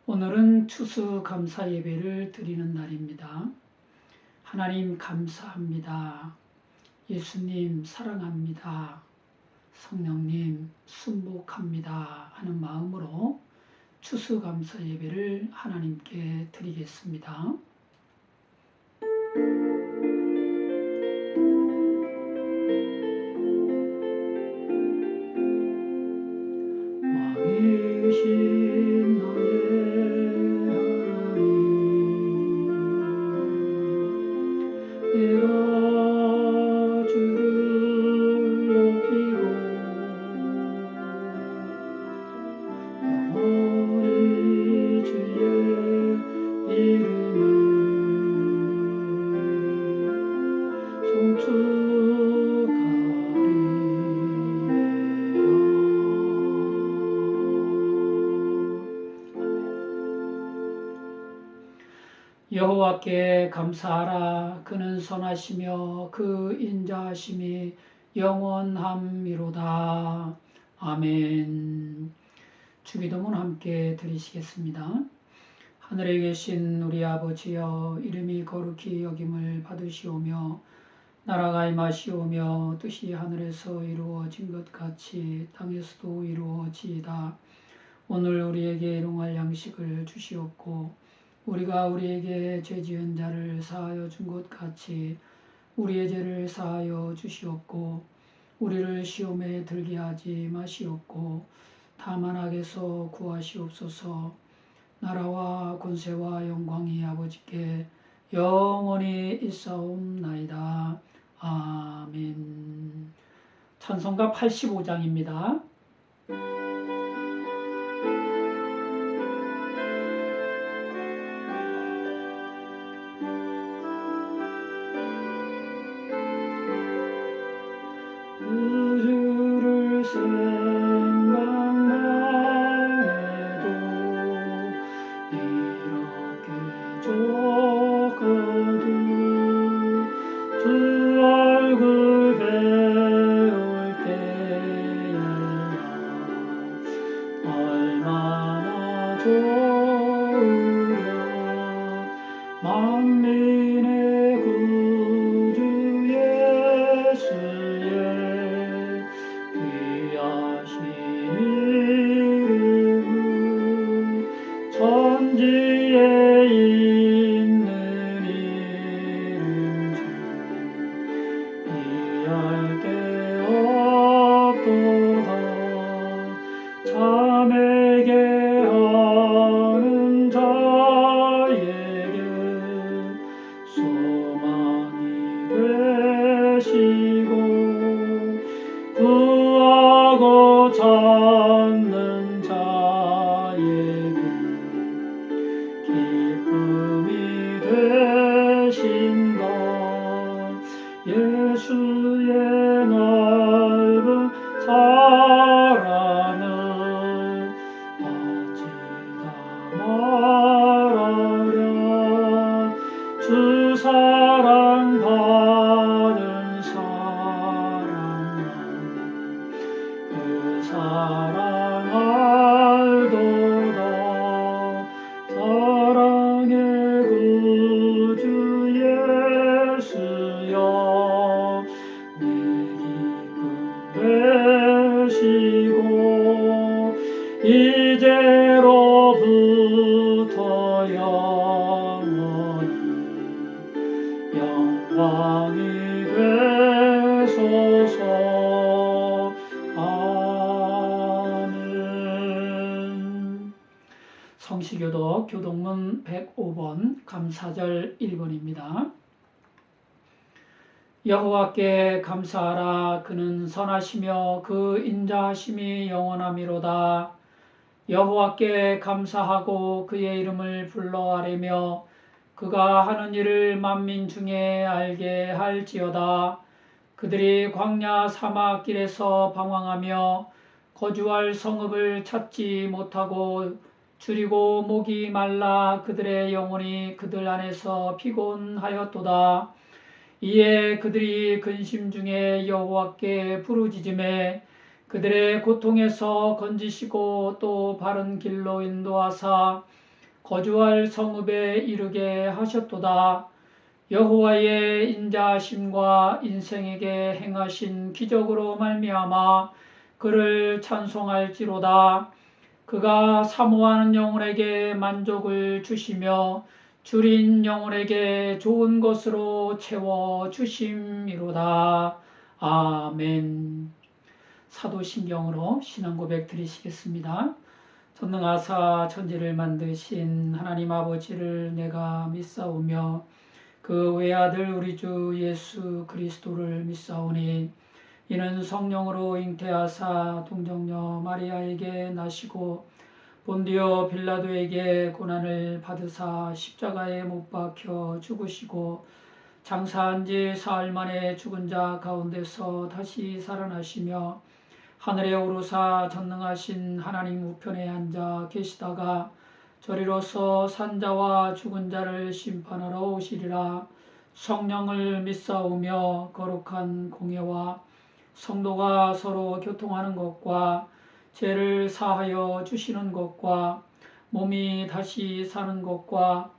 오늘은 추수감사 예배를 드리는 날입니다. 하나님 감사합니다. 예수님 사랑합니다. 성령님 순복합니다 하는 마음으로 추수감사 예배를 하나님께 드리겠습니다. 왕이신 나의 하나님, 내가 주를 높이고 영원히 주의 이름을 여호와께 감사하라. 그는 선하시며 그 인자하심이 영원함이로다. 아멘. 주기도문 함께 드리시겠습니다. 하늘에 계신 우리 아버지여, 이름이 거룩히 여김을 받으시오며 나라가 임하시오며 뜻이 하늘에서 이루어진 것 같이 땅에서도 이루어지이다. 오늘 우리에게 일용할 양식을 주시옵고 우리가 우리에게 죄 지은 자를 사하여 준 것 같이 우리의 죄를 사하여 주시옵고 우리를 시험에 들게 하지 마시옵고 다만 악에서 구하시옵소서. 나라와 권세와 영광이 아버지께 영원히 있사옵나이다. 아멘. 찬송가 85장입니다. 주를 생각만 해도 이렇게 좋거든. 주 얼굴 배울 때야 얼마나 좋으랴. 만민의 구주 예수의 귀하신 이름은 천지에 있는 이름 중 이할 데 없도다. 참에게 하는 자에게 소망이 되시고 구하고 찾는 자에게 기쁨이 되신다. 예수의 넓은 사랑을 어찌다 말하랴. 주 사랑 받은 사람만 그 사랑 알도다. 사랑의 구주 예수여, 내 기쁨 되시고 이제로부터 영원히 영광이 되소서. 아멘. 성시교독 교독문 105번 감사절 1번입니다. 여호와께 감사하라. 그는 선하시며 그 인자하심이 영원함이로다. 여호와께 감사하고 그의 이름을 불러 아뢰며 그가 하는 일을 만민 중에 알게 할지어다. 그들이 광야 사막 길에서 방황하며 거주할 성읍을 찾지 못하고 줄이고 목이 말라 그들의 영혼이 그들 안에서 피곤하였도다. 이에 그들이 근심 중에 여호와께 부르짖음에 그들의 고통에서 건지시고 또 바른 길로 인도하사 거주할 성읍에 이르게 하셨도다. 여호와의 인자하심과 인생에게 행하신 기적으로 말미암아 그를 찬송할지로다. 그가 사모하는 영혼에게 만족을 주시며 줄인 영혼에게 좋은 것으로 채워주심이로다. 아멘. 사도신경으로 신앙고백 드리시겠습니다. 전능하사 천지를 만드신 하나님 아버지를 내가 믿사오며 그 외아들 우리 주 예수 그리스도를 믿사오니 이는 성령으로 잉태하사 동정녀 마리아에게 나시고 본디오 빌라도에게 고난을 받으사 십자가에 못 박혀 죽으시고 장사한 지 사흘 만에 죽은 자 가운데서 다시 살아나시며 하늘에 오르사 전능하신 하나님 우편에 앉아 계시다가 저리로서 산자와 죽은 자를 심판하러 오시리라. 성령을 믿사오며 거룩한 공예와 성도가 서로 교통하는 것과 죄를 사하여 주시는 것과 몸이 다시 사는 것과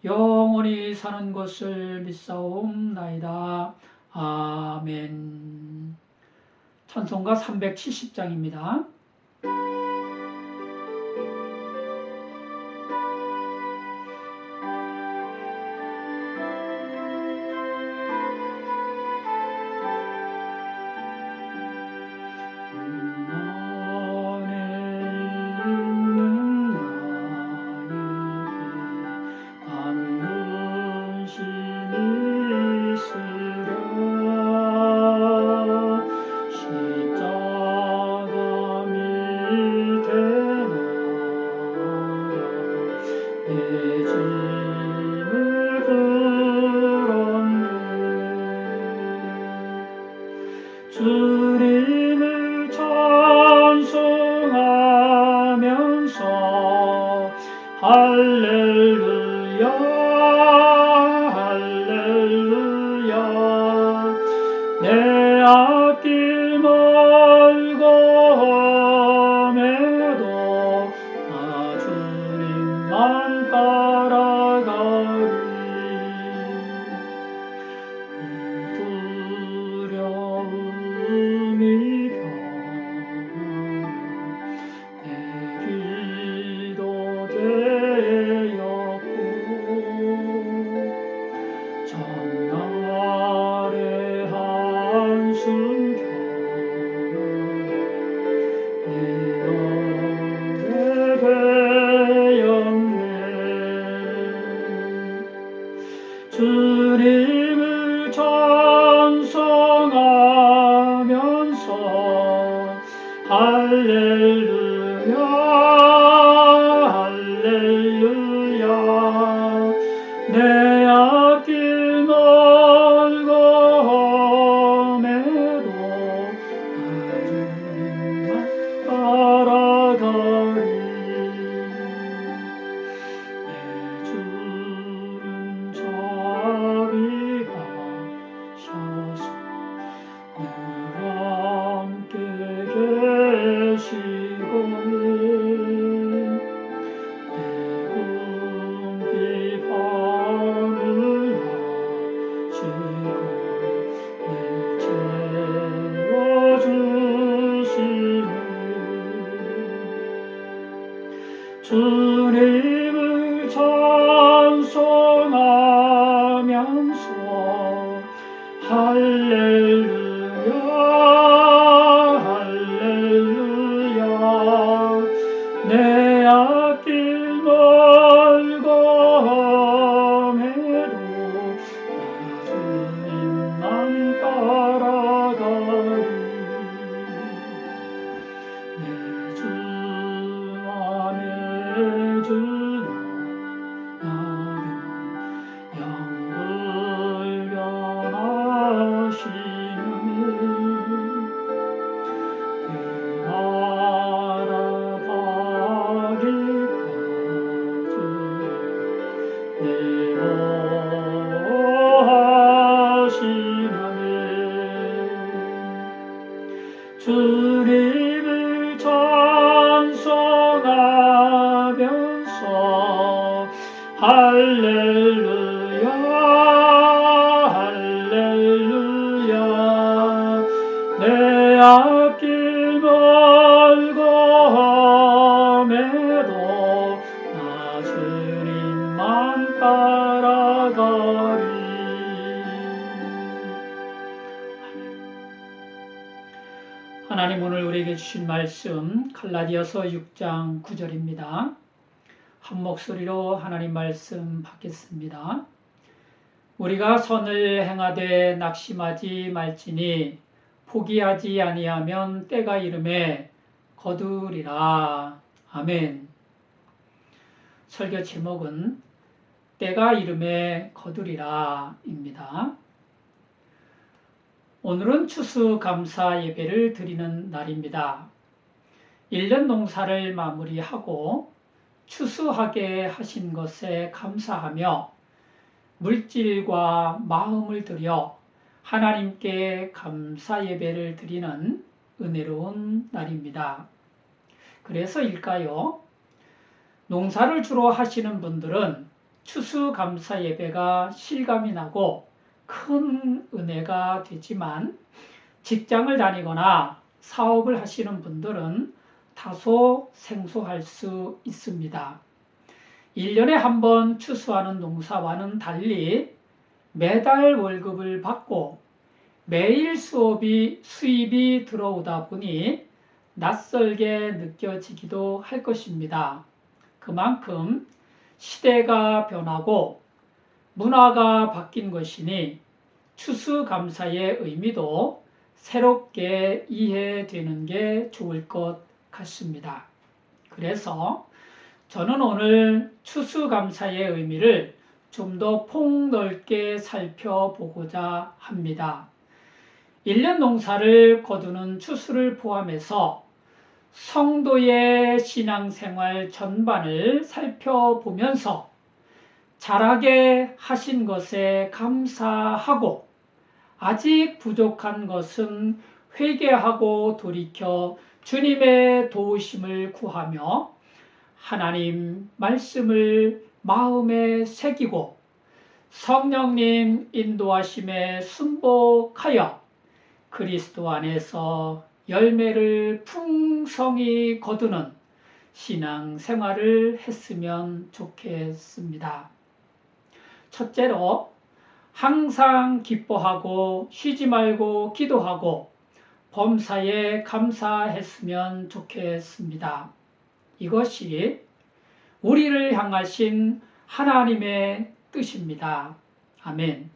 영원히 사는 것을 믿사옵나이다. 아멘. 찬송가 370장입니다. 주님을 찬송하면서 할렐루야 할렐루야. 내 앞길 멀고 험해도 나 주님만 따라가리. 두려움이 변하여 내 길도 되었고 전날의 한숨 겨우 내 맘에 배었네. 주님을 찬송하면서 할렐루야 할렐루야. 내 앞길 멀고 험해도 나 주님만 따라가리. 내 주는 자비가 셔서 늘 함께 계시고 내 궁핍함을 하시고 늘 채워주시네. 주님을 찬송하면서 할렐루야 할렐루야. 내 앞길 멀고 험해도 나 주님만 따라가리. 내 주 안에 주나 나는 영불변하시는 그 나라 가기까지 내 보호하시나니. 주님을 찬송하면서 할렐루야 할렐루야 내 앞길 멀고 험해도 나 주님만 따라가리. 하나님 오늘 우리에게 주신 말씀 갈라디아서 6장 9절입니다. 한 목소리로 하나님 말씀 받겠습니다. 우리가 선을 행하되 낙심하지 말지니 포기하지 아니하면 때가 이름에 거두리라. 아멘. 설교 제목은 때가 이름에 거두리라 입니다. 오늘은 추수감사 예배를 드리는 날입니다. 1년 농사를 마무리하고 추수하게 하신 것에 감사하며 물질과 마음을 들여 하나님께 감사 예배를 드리는 은혜로운 날입니다. 그래서일까요? 농사를 주로 하시는 분들은 추수감사 예배가 실감이 나고 큰 은혜가 되지만 직장을 다니거나 사업을 하시는 분들은 다소 생소할 수 있습니다. 1년에 한 번 추수하는 농사와는 달리 매달 월급을 받고 매일 수입이 들어오다 보니 낯설게 느껴지기도 할 것입니다. 그만큼 시대가 변하고 문화가 바뀐 것이니 추수감사의 의미도 새롭게 이해되는 게 좋을 것 같습니다. 그래서 저는 오늘 추수감사의 의미를 좀 더 폭넓게 살펴보고자 합니다. 1년 농사를 거두는 추수를 포함해서 성도의 신앙생활 전반을 살펴보면서 잘하게 하신 것에 감사하고 아직 부족한 것은 회개하고 돌이켜 주님의 도우심을 구하며 하나님 말씀을 마음에 새기고 성령님 인도하심에 순복하여 그리스도 안에서 열매를 풍성히 거두는 신앙생활을 했으면 좋겠습니다. 첫째로 항상 기뻐하고 쉬지 말고 기도하고 범사에 감사했으면 좋겠습니다. 이것이 우리를 향하신 하나님의 뜻입니다. 아멘.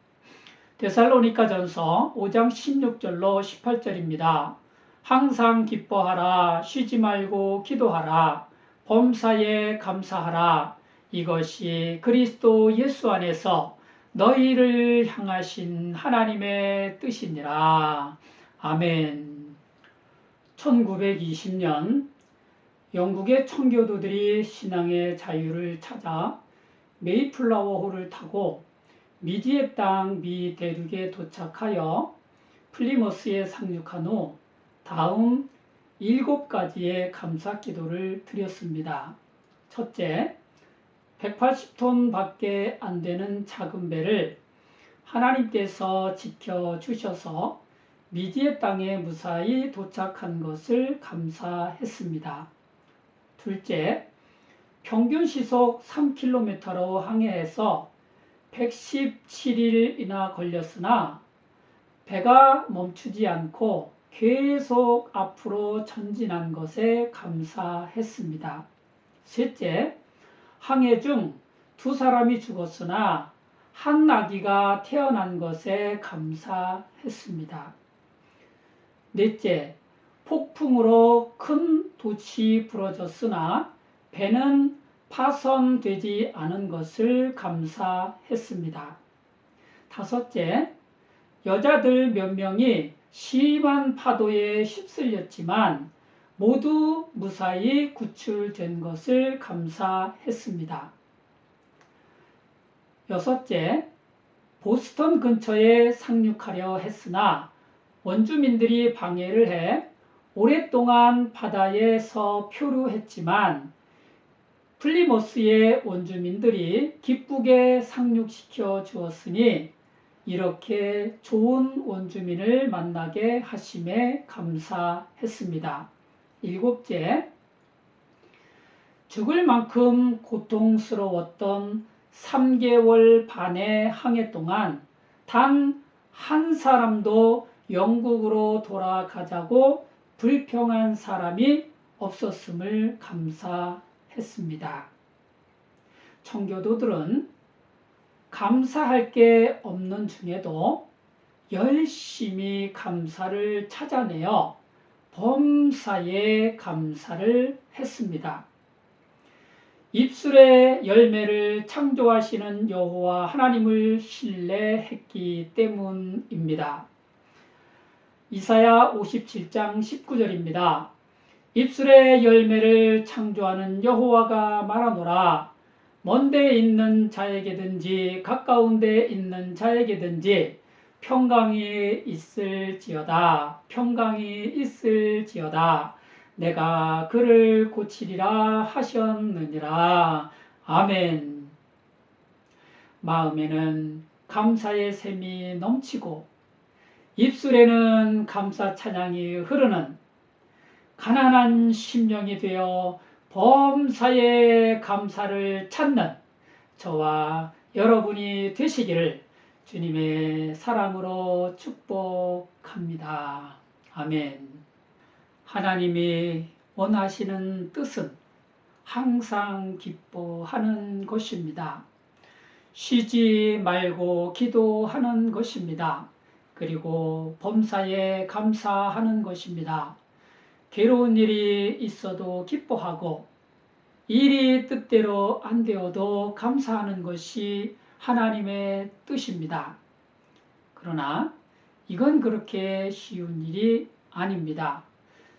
데살로니가전서 5장 16절로 18절입니다. 항상 기뻐하라, 쉬지 말고 기도하라, 범사에 감사하라. 이것이 그리스도 예수 안에서 너희를 향하신 하나님의 뜻이니라. 아멘. 1920년 영국의 청교도들이 신앙의 자유를 찾아 메이플라워호를 타고 미지의 땅 미 대륙에 도착하여 플리머스에 상륙한 후 다음 7가지의 감사 기도를 드렸습니다. 첫째, 180톤 밖에 안 되는 작은 배를 하나님께서 지켜주셔서 미지의 땅에 무사히 도착한 것을 감사했습니다. 둘째, 평균 시속 3km로 항해해서 117일이나 걸렸으나 배가 멈추지 않고 계속 앞으로 전진한 것에 감사했습니다. 셋째, 항해 중 2사람이 죽었으나 한 아기가 태어난 것에 감사했습니다. 넷째, 폭풍으로 큰 돛이 부러졌으나 배는 파손되지 않은 것을 감사했습니다. 다섯째, 여자들 몇 명이 심한 파도에 휩쓸렸지만 모두 무사히 구출된 것을 감사했습니다. 여섯째, 보스턴 근처에 상륙하려 했으나 원주민들이 방해를 해 오랫동안 바다에서 표류했지만 플리모스의 원주민들이 기쁘게 상륙시켜 주었으니 이렇게 좋은 원주민을 만나게 하심에 감사했습니다. 7째, 죽을 만큼 고통스러웠던 3개월 반의 항해 동안 단 한 사람도 영국으로 돌아가자고 불평한 사람이 없었음을 감사했습니다. 청교도들은 감사할 게 없는 중에도 열심히 감사를 찾아내어 범사에 감사를 했습니다. 입술의 열매를 창조하시는 여호와 하나님을 신뢰했기 때문입니다. 이사야 57장 19절입니다. 입술의 열매를 창조하는 여호와가 말하노라. 먼데 있는 자에게든지 가까운 데 있는 자에게든지 평강이 있을지어다. 평강이 있을지어다. 내가 그를 고치리라 하셨느니라. 아멘. 마음에는 감사의 샘이 넘치고 입술에는 감사 찬양이 흐르는 가난한 심령이 되어 범사에 감사를 찾는 저와 여러분이 되시기를 주님의 사랑으로 축복합니다. 아멘. 하나님이 원하시는 뜻은 항상 기뻐하는 것입니다. 쉬지 말고 기도하는 것입니다. 그리고 범사에 감사하는 것입니다. 괴로운 일이 있어도 기뻐하고 일이 뜻대로 안 되어도 감사하는 것이 하나님의 뜻입니다. 그러나 이건 그렇게 쉬운 일이 아닙니다.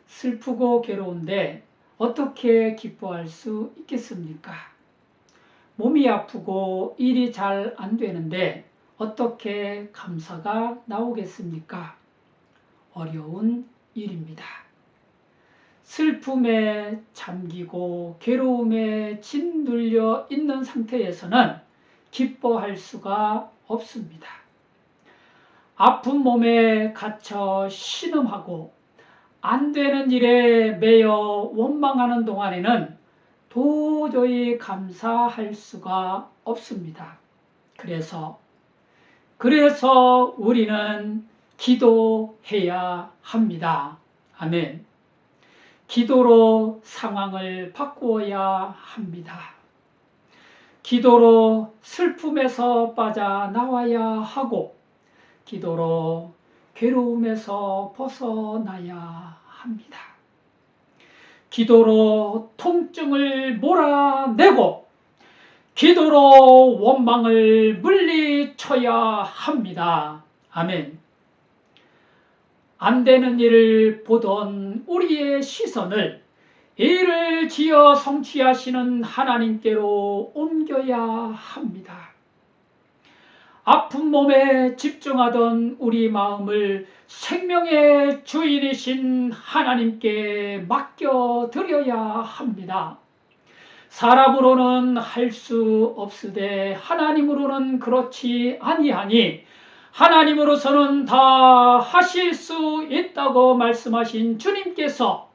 슬프고 괴로운데 어떻게 기뻐할 수 있겠습니까? 몸이 아프고 일이 잘 안 되는데 어떻게 감사가 나오겠습니까? 어려운 일입니다. 슬픔에 잠기고 괴로움에 짓눌려 있는 상태에서는 기뻐할 수가 없습니다. 아픈 몸에 갇혀 신음하고 안 되는 일에 매여 원망하는 동안에는 도저히 감사할 수가 없습니다. 그래서 우리는 기도해야 합니다. 아멘. 기도로 상황을 바꾸어야 합니다. 기도로 슬픔에서 빠져나와야 하고 기도로 괴로움에서 벗어나야 합니다. 기도로 통증을 몰아내고 기도로 원망을 물리쳐야 합니다. 아멘. 안 되는 일을 보던 우리의 시선을 일을 지어 성취하시는 하나님께로 옮겨야 합니다. 아픈 몸에 집중하던 우리 마음을 생명의 주인이신 하나님께 맡겨드려야 합니다. 사람으로는 할 수 없으되 하나님으로는 그렇지 아니하니 하나님으로서는 다 하실 수 있다고 말씀하신 주님께서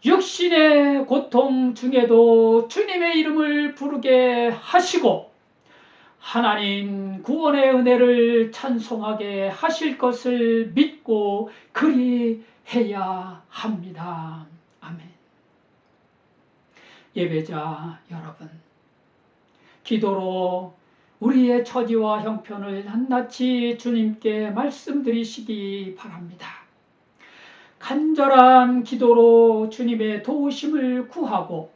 육신의 고통 중에도 주님의 이름을 부르게 하시고 하나님 구원의 은혜를 찬송하게 하실 것을 믿고 그리해야 합니다. 아멘. 예배자 여러분, 기도로 우리의 처지와 형편을 낱낱이 주님께 말씀드리시기 바랍니다. 간절한 기도로 주님의 도우심을 구하고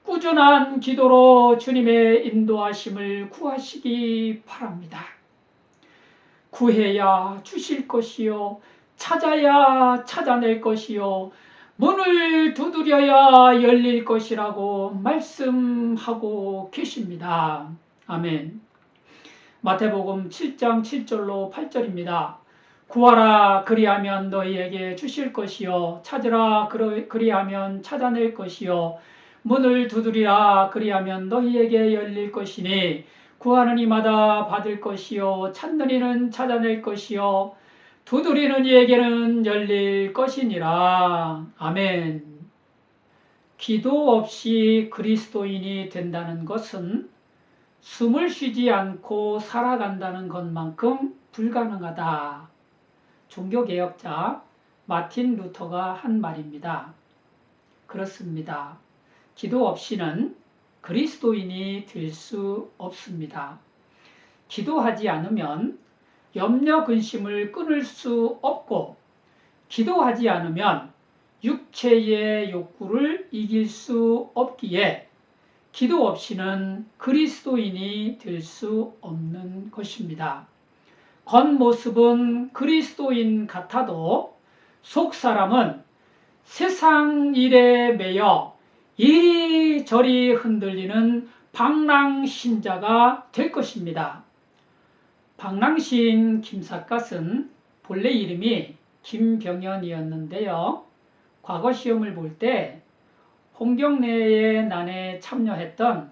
꾸준한 기도로 주님의 인도하심을 구하시기 바랍니다. 구해야 주실 것이요 찾아야 찾아낼 것이요 문을 두드려야 열릴 것이라고 말씀하고 계십니다. 아멘. 마태복음 7장 7절로 8절입니다. 구하라 그리하면 너희에게 주실 것이요 찾으라 그리하면 찾아낼 것이요 문을 두드리라. 그리하면 너희에게 열릴 것이니 구하는 이마다 받을 것이요 찾는 이는 찾아낼 것이요 두드리는 이에게는 열릴 것이니라. 아멘. 기도 없이 그리스도인이 된다는 것은 숨을 쉬지 않고 살아간다는 것만큼 불가능하다. 종교개혁자 마틴 루터가 한 말입니다. 그렇습니다. 기도 없이는 그리스도인이 될 수 없습니다. 기도하지 않으면 염려 근심을 끊을 수 없고, 기도하지 않으면 육체의 욕구를 이길 수 없기에 기도 없이는 그리스도인이 될 수 없는 것입니다. 겉모습은 그리스도인 같아도 속 사람은 세상 일에 매여 이리저리 흔들리는 방랑신자가 될 것입니다. 방랑시인 김삿갓은 본래 이름이 김병연이었는데요. 과거 시험을 볼 때 홍경래의 난에 참여했던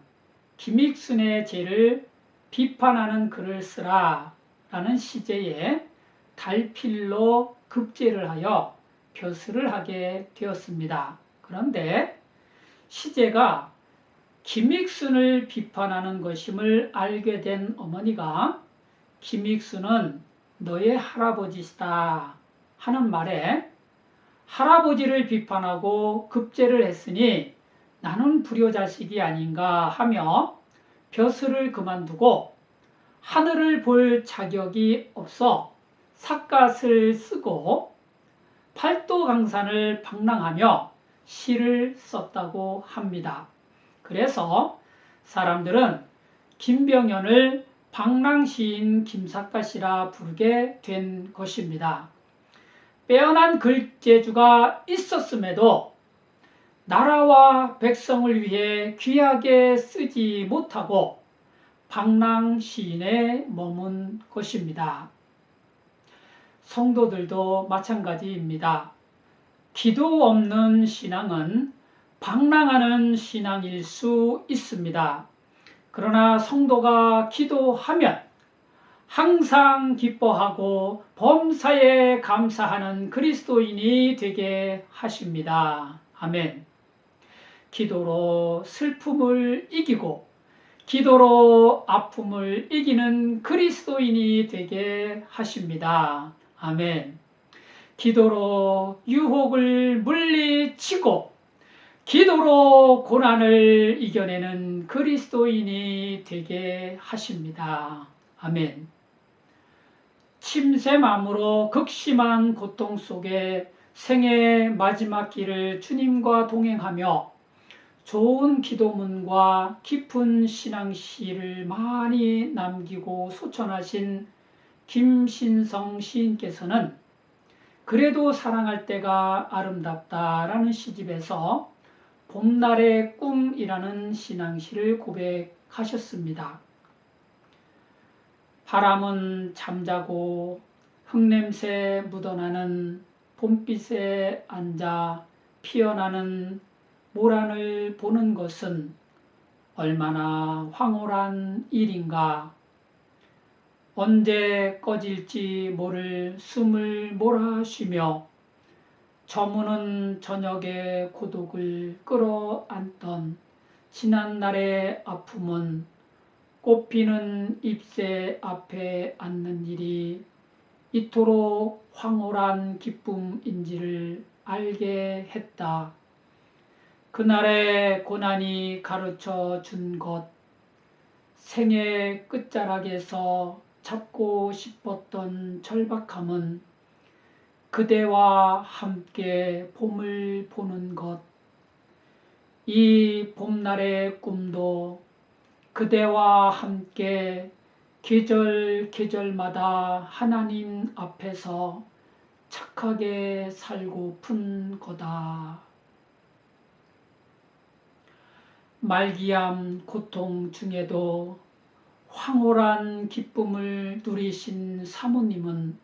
김익순의 죄를 비판하는 글을 쓰라 라는 시제에 달필로 급제를 하여 벼슬을 하게 되었습니다. 그런데 시제가 김익순을 비판하는 것임을 알게 된 어머니가 김익순은 너의 할아버지시다 하는 말에 할아버지를 비판하고 급제를 했으니 나는 불효자식이 아닌가 하며 벼슬을 그만두고 하늘을 볼 자격이 없어 삿갓을 쓰고 팔도강산을 방랑하며 시를 썼다고 합니다. 그래서 사람들은 김병연을 방랑시인 김삿갓이라 부르게 된 것입니다. 빼어난 글재주가 있었음에도 나라와 백성을 위해 귀하게 쓰지 못하고 방랑시인에 머문 것입니다. 성도들도 마찬가지입니다. 기도 없는 신앙은 방랑하는 신앙일 수 있습니다. 그러나 성도가 기도하면 항상 기뻐하고 범사에 감사하는 그리스도인이 되게 하십니다. 아멘. 기도로 슬픔을 이기고 기도로 아픔을 이기는 그리스도인이 되게 하십니다. 아멘. 기도로 유혹을 물리치고 기도로 고난을 이겨내는 그리스도인이 되게 하십니다. 아멘. 침샘암으로 극심한 고통 속에 생의 마지막 길을 주님과 동행하며 좋은 기도문과 깊은 신앙시를 많이 남기고 소천하신 김신성 시인께서는 그래도 사랑할 때가 아름답다라는 시집에서 봄날의 꿈이라는 신앙시를 고백하셨습니다. 바람은 잠자고 흙냄새 묻어나는 봄빛에 앉아 피어나는 모란을 보는 것은 얼마나 황홀한 일인가. 언제 꺼질지 모를 숨을 몰아쉬며 저무는 저녁의 고독을 끌어안던 지난날의 아픔은 꽃피는 잎새 앞에 앉는 일이 이토록 황홀한 기쁨인지를 알게 했다. 그날의 고난이 가르쳐 준 것, 생의 끝자락에서 잡고 싶었던 절박함은 그대와 함께 봄을 보는 것, 이 봄날의 꿈도 그대와 함께 계절 계절마다 하나님 앞에서 착하게 살고픈 거다. 말기암 고통 중에도 황홀한 기쁨을 누리신 사모님은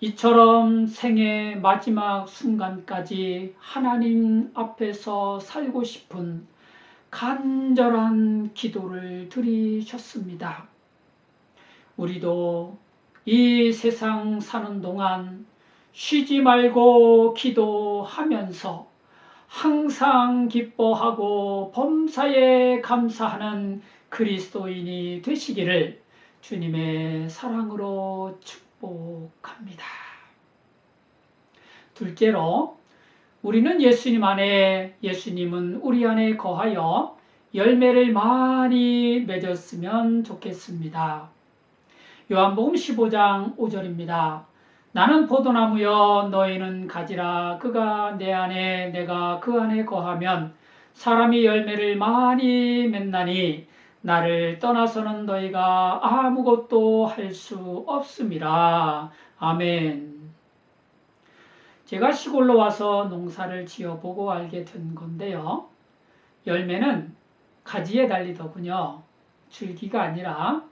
이처럼 생의 마지막 순간까지 하나님 앞에서 살고 싶은 간절한 기도를 드리셨습니다. 우리도 이 세상 사는 동안 쉬지 말고 기도하면서 항상 기뻐하고 범사에 감사하는 그리스도인이 되시기를 주님의 사랑으로 축복합니다. 둘째로, 우리는 예수님 안에, 예수님은 우리 안에 거하여 열매를 많이 맺었으면 좋겠습니다. 요한복음 15장 5절입니다. 나는 포도나무여 너희는 가지라. 그가 내 안에 내가 그 안에 거하면 사람이 열매를 많이 맺나니 나를 떠나서는 너희가 아무것도 할 수 없음이라. 아멘. 제가 시골로 와서 농사를 지어보고 알게 된 건데요. 열매는 가지에 달리더군요. 줄기가 아니라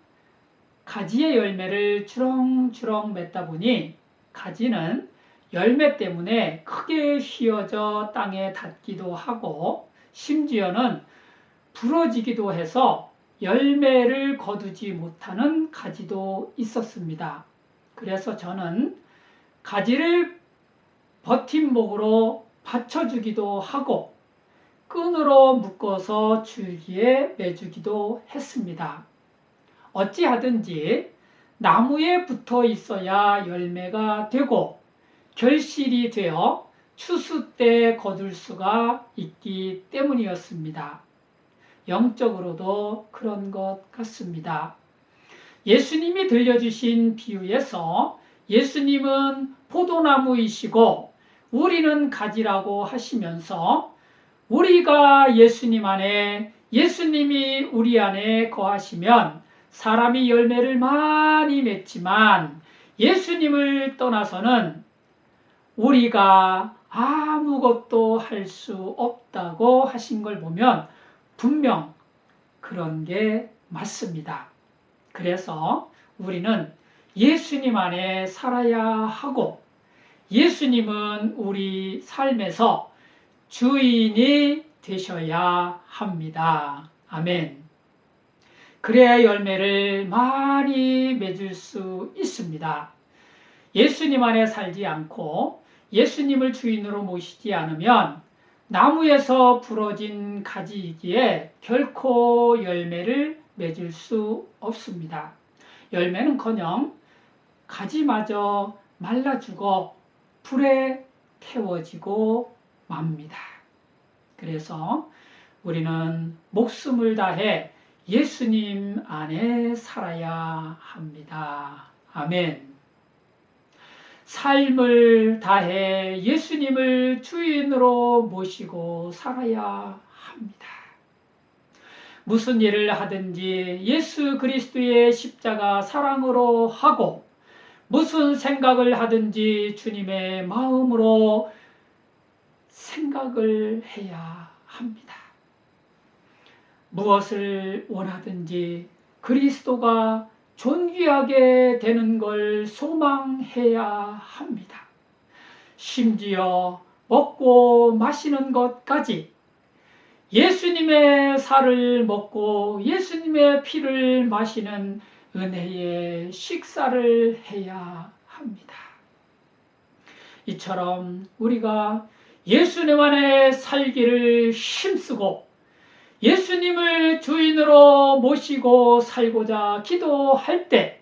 가지의 열매를 주렁주렁 맺다 보니 가지는 열매 때문에 크게 휘어져 땅에 닿기도 하고 심지어는 부러지기도 해서 열매를 거두지 못하는 가지도 있었습니다. 그래서 저는 가지를 버팀목으로 받쳐주기도 하고 끈으로 묶어서 줄기에 매주기도 했습니다. 어찌하든지 나무에 붙어 있어야 열매가 되고 결실이 되어 추수 때 거둘 수가 있기 때문이었습니다. 영적으로도 그런 것 같습니다. 예수님이 들려주신 비유에서 예수님은 포도나무이시고 우리는 가지라고 하시면서 우리가 예수님 안에, 예수님이 우리 안에 거하시면 사람이 열매를 많이 맺지만 예수님을 떠나서는 우리가 아무것도 할 수 없다고 하신 걸 보면 분명 그런 게 맞습니다. 그래서 우리는 예수님 안에 살아야 하고 예수님은 우리 삶에서 주인이 되셔야 합니다. 아멘. 그래야 열매를 많이 맺을 수 있습니다. 예수님 안에 살지 않고 예수님을 주인으로 모시지 않으면 나무에서 부러진 가지이기에 결코 열매를 맺을 수 없습니다. 열매는커녕 가지마저 말라 죽어 불에 태워지고 맙니다. 그래서 우리는 목숨을 다해 예수님 안에 살아야 합니다. 아멘. 삶을 다해 예수님을 주인으로 모시고 살아야 합니다. 무슨 일을 하든지 예수 그리스도의 십자가 사랑으로 하고 무슨 생각을 하든지 주님의 마음으로 생각을 해야 합니다. 무엇을 원하든지 그리스도가 존귀하게 되는 걸 소망해야 합니다. 심지어 먹고 마시는 것까지 예수님의 살을 먹고 예수님의 피를 마시는 은혜의 식사를 해야 합니다. 이처럼 우리가 예수님 안에 살기를 힘쓰고 예수님을 주인으로 모시고 살고자 기도할 때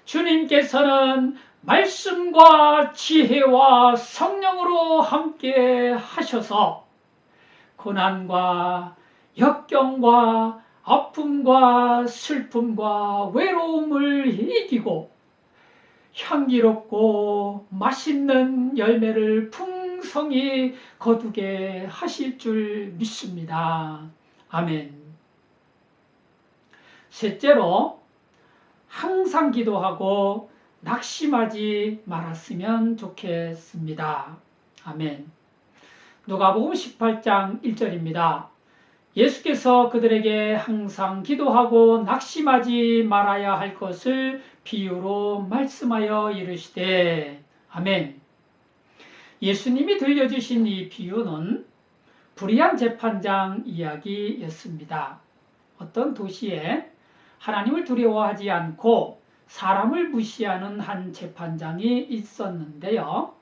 주님께서는 말씀과 지혜와 성령으로 함께 하셔서 고난과 역경과 아픔과 슬픔과 외로움을 이기고 향기롭고 맛있는 열매를 풍성히 거두게 하실 줄 믿습니다. 아멘. 셋째로, 항상 기도하고 낙심하지 말았으면 좋겠습니다. 아멘. 누가복음 18장 1절입니다. 예수께서 그들에게 항상 기도하고 낙심하지 말아야 할 것을 비유로 말씀하여 이르시되. 아멘. 예수님이 들려주신 이 비유는 불의한 재판장 이야기였습니다. 어떤 도시에 하나님을 두려워하지 않고 사람을 무시하는 한 재판장이 있었는데요.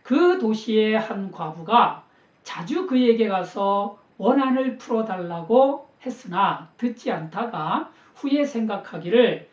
그 도시의 한 과부가 자주 그에게 가서 원한을 풀어달라고 했으나 듣지 않다가 후에 생각하기를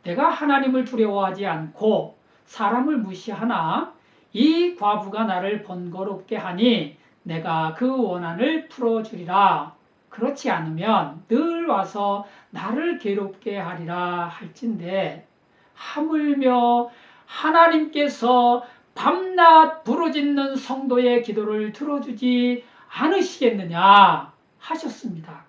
내가 하나님을 두려워하지 않고 사람을 무시하나 이 과부가 나를 번거롭게 하니 내가 그 원한을 풀어주리라. 그렇지 않으면 늘 와서 나를 괴롭게 하리라 할진대 하물며 하나님께서 밤낮 부르짖는 성도의 기도를 들어주지 않으시겠느냐 하셨습니다.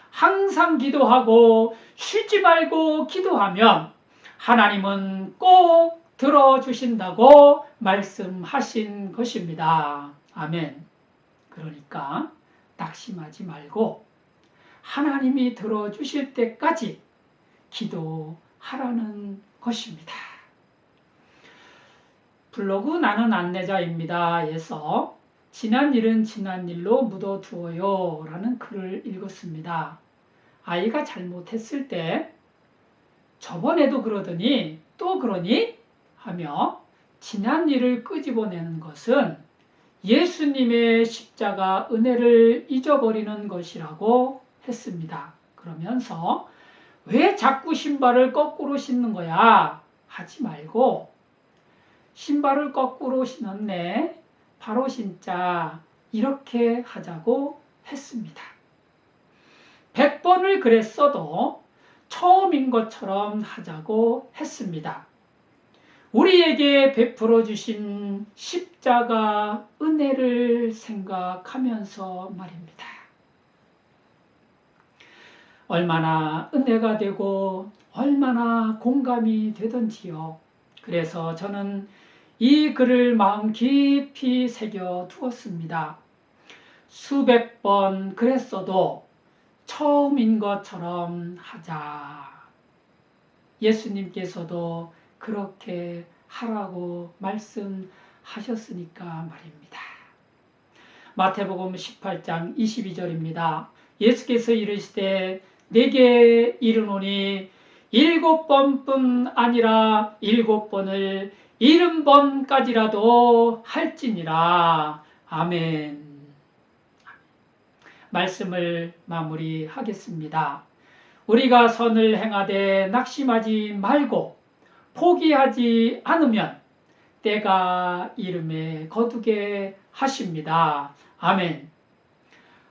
항상 기도하고 쉬지 말고 기도하면 하나님은 꼭 들어주신다고 말씀하신 것입니다. 아멘. 그러니까 낙심하지 말고 하나님이 들어주실 때까지 기도하라는 것입니다. 블로그 나는 안내자입니다. 에서 지난 일은 지난 일로 묻어두어요 라는 글을 읽었습니다. 아이가 잘못했을 때 저번에도 그러더니 또 그러니 하며 지난 일을 끄집어내는 것은 예수님의 십자가 은혜를 잊어버리는 것이라고 했습니다. 그러면서 왜 자꾸 신발을 거꾸로 신는 거야? 하지 말고 신발을 거꾸로 신었네. 바로 신자. 이렇게 하자고 했습니다. 100번을 그랬어도 처음인 것처럼 하자고 했습니다. 우리에게 베풀어 주신 십자가 은혜를 생각하면서 말입니다. 얼마나 은혜가 되고 얼마나 공감이 되던지요. 그래서 저는 이 글을 마음 깊이 새겨 두었습니다. 수백 번 그랬어도 처음인 것처럼 하자. 예수님께서도 그렇게 하라고 말씀하셨으니까 말입니다. 마태복음 18장 22절입니다. 예수께서 이르시되 내게 이르노니 7번뿐 아니라 7번을 70번까지라도 할지니라. 아멘. 말씀을 마무리하겠습니다. 우리가 선을 행하되 낙심하지 말고 포기하지 않으면 때가 이름에 거두게 하십니다. 아멘.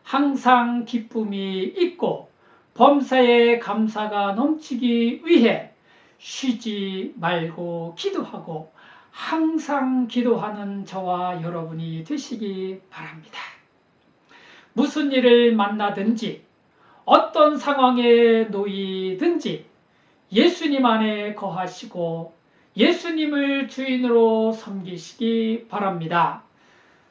항상 기쁨이 있고 범사에 감사가 넘치기 위해 쉬지 말고 기도하고 항상 기도하는 저와 여러분이 되시기 바랍니다. 무슨 일을 만나든지 어떤 상황에 놓이든지 예수님 안에 거하시고 예수님을 주인으로 섬기시기 바랍니다.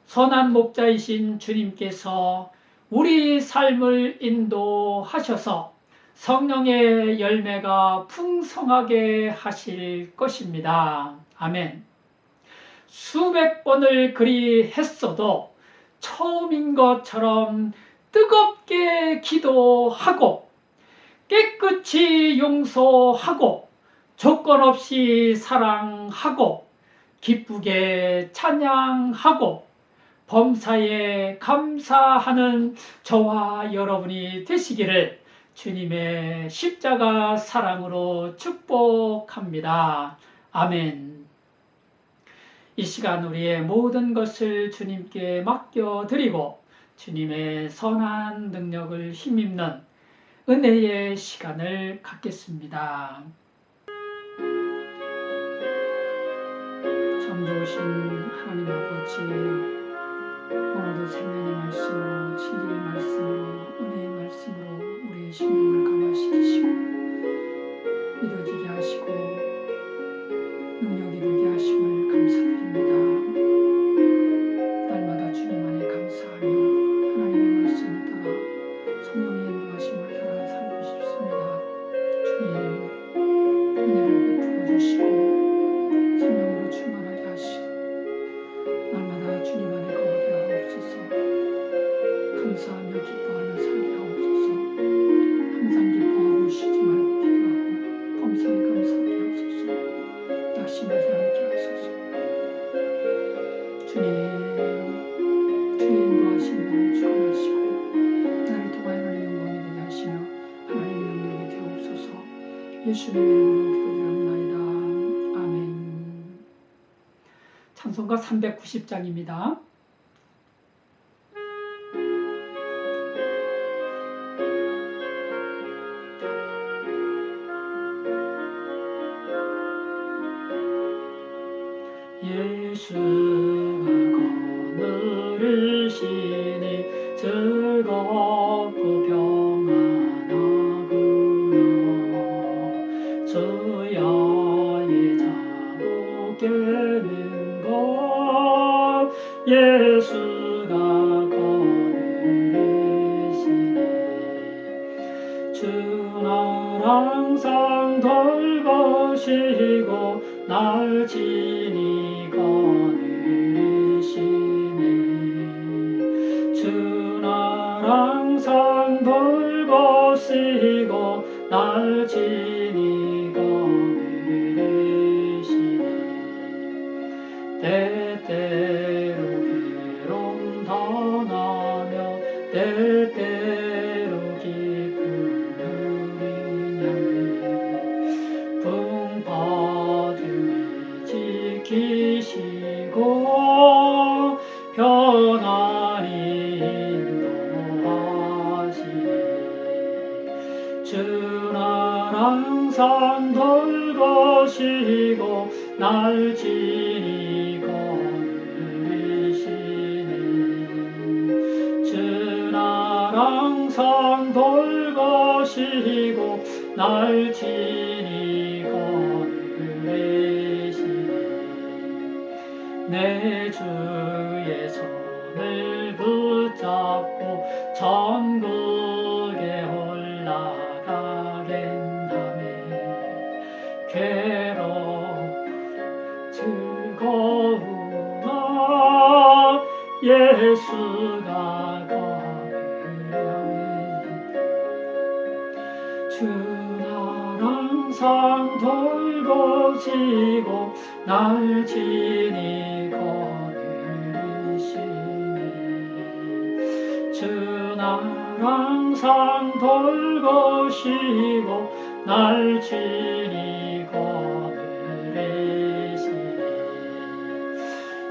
선한 목자이신 주님께서 우리 삶을 인도하셔서 성령의 열매가 풍성하게 하실 것입니다. 아멘. 수백 번을 그리 했어도 처음인 것처럼 뜨겁게 기도하고 깨끗이 용서하고 조건 없이 사랑하고 기쁘게 찬양하고 범사에 감사하는 저와 여러분이 되시기를 주님의 십자가 사랑으로 축복합니다. 아멘. 이 시간 우리의 모든 것을 주님께 맡겨드리고 주님의 선한 능력을 힘입는 은혜의 시간을 갖겠습니다. 참 좋으신 하나님 아버지, 오늘도 생명의 말씀으로 진리의 말씀으로 은혜의 말씀으로 우리의 심령을 감화시키시고 믿어지게 하시고 능력이 되게 하심을 감사드립니다. 날마다 주님 안에 감사하며 하나님의 말씀을 따라 성령의 인도하심을 따라 살고 싶습니다. 주님 은혜를 베풀어 주시고 성령으로 충만하게 하시고 날마다 주님 안에 거하게 하옵소서. 기뻐하며 살게 하옵소서. 항상 기뻐하고 쉬지 말고 기도하고 범사에 감사하게 하옵소서. 낙심하지 않게 하옵소서. 주님, 주의 인도하신 나를 주관하시고 나를 통하여 하나님의 영광이 되게 하시며 하나님의 능력이 되옵소서. 예수님의 이름으로 기도드리옵나이다. 아멘. 찬송가 390장입니다. 예수가 거느리시니 즐겁고 평안하구나. 저야의 자고 깨는 것 예수가 거느리시니 주 날 항상 돌보시고 날 친히 거느리시네. 주 날 항상 돌보시고 날 친히 거느리시네. 때때로 괴로움 당하며 때때로 기쁨 누리냐매 풍파중에 지키시고 편안히 인도하시네. 주 날 항상 돌보시고 날 친히 거느리시네. 주 날 항상 돌보시고 날 친히 거느리시네. 내 주의 손을 붙잡고 천국에 올라가겠다네. 괴롭고 즐거우나 예수가 거느리하네. 주 날 항상 돌보시고 날 친히 거느리시네. 주 날 항상 돌보시고 날 친히 거느리시네.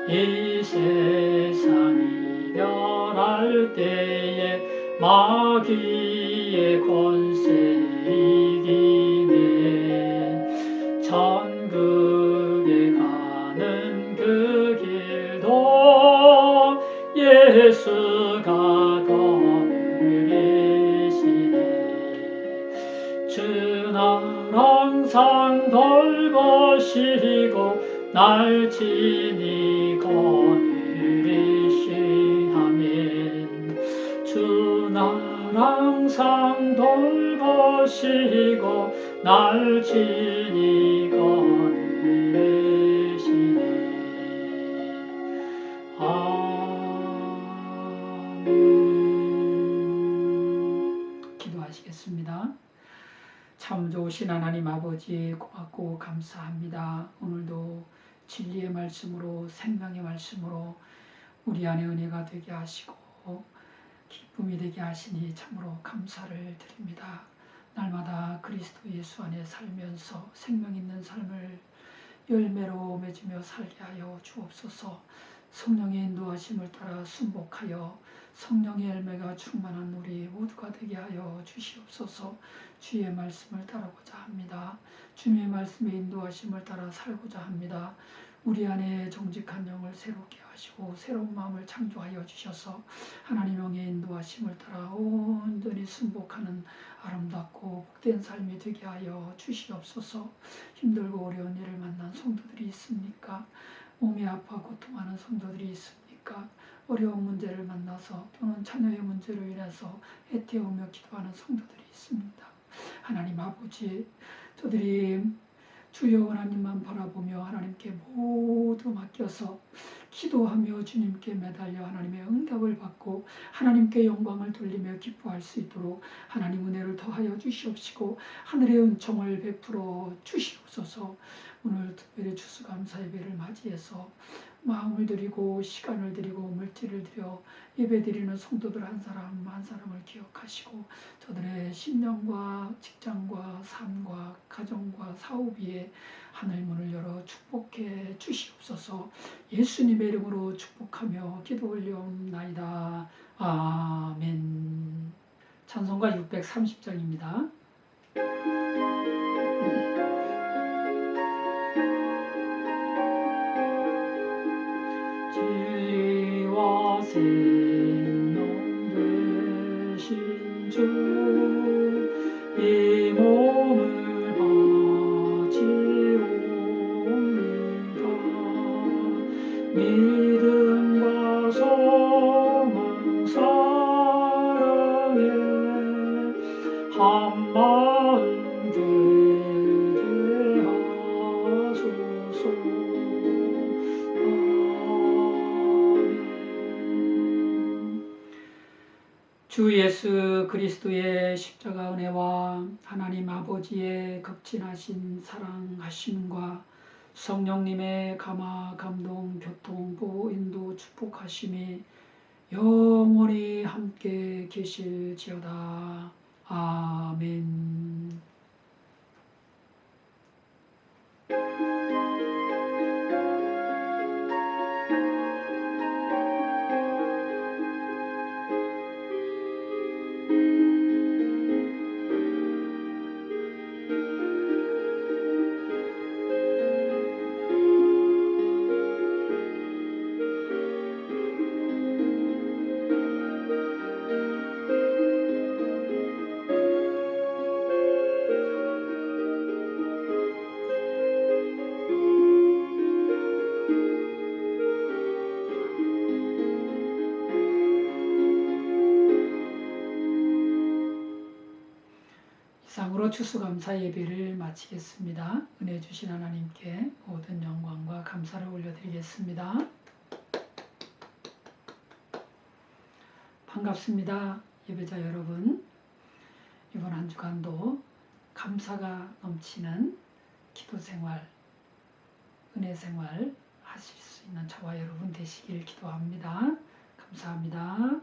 이 세상 이별할 때에 마귀의 권세 이기네. 천국에 가는 그 길도 예수가 거느리시네. 주 날 항상 돌보시고 날 친히 거느리시하면 주 날 항상 돌보시고 날 친히 거느리시네. 아멘. 기도하시겠습니다. 참 좋으신 하나님 아버지 고맙고 감사합니다. 오늘도 진리의 말씀으로 생명의 말씀으로 우리 안에 은혜가 되게 하시고 기쁨이 되게 하시니 참으로 감사를 드립니다. 날마다 그리스도 예수 안에 살면서 생명 있는 삶을 열매로 맺으며 살게 하여 주옵소서. 성령의 인도하심을 따라 순복하여 성령의 열매가 충만한 우리 모두가 되게 하여 주시옵소서. 주의 말씀을 따르고자 합니다. 주님의 말씀의 인도하심을 따라 살고자 합니다. 우리 안에 정직한 영을 새롭게 하시고 새로운 마음을 창조하여 주셔서 하나님 영의 인도하심을 따라 온전히 순복하는 아름답고 복된 삶이 되게 하여 주시옵소서. 힘들고 어려운 일을 만난 성도들이 있습니까? 몸이 아파 고통하는 성도들이 있습니까? 어려운 문제를 만나서 또는 자녀의 문제로 인해서 애태우며 기도하는 성도들이 있습니다. 하나님 아버지, 저들이 주여 하나님만 바라보며 하나님께 모두 맡겨서 기도하며 주님께 매달려 하나님의 응답을 받고 하나님께 영광을 돌리며 기뻐할 수 있도록 하나님 은혜를 더하여 주시옵시고 하늘의 은총을 베풀어 주시옵소서. 오늘 특별히 추수감사 예배를 맞이해서 마음을 드리고 시간을 드리고 물질을 드려 예배드리는 성도들 한 사람 한 사람을 기억하시고 저들의 신령과 직장과 삶과 가정과 사업 위에 하늘 문을 열어 축복해 주시옵소서. 예수님의 이름으로 축복하며 기도 올려옵나이다. 아멘. 찬송가 630장입니다. 진리와 생명 되신 주, 이 몸을 바치옵니다. 믿음과 소망 사랑에 한 마음 되게 하소서. 주 예수 그리스도의 십자가 은혜와 하나님 아버지의 극진하신 사랑하심과 성령님의 감화 감동 교통 보호 인도 축복하심이 영원히 함께 계실지어다. 아멘. 이상으로 추수감사 예배를 마치겠습니다. 은혜 주신 하나님께 모든 영광과 감사를 올려드리겠습니다. 반갑습니다. 예배자 여러분. 이번 한 주간도 감사가 넘치는 기도생활, 은혜생활 하실 수 있는 저와 여러분 되시길 기도합니다. 감사합니다.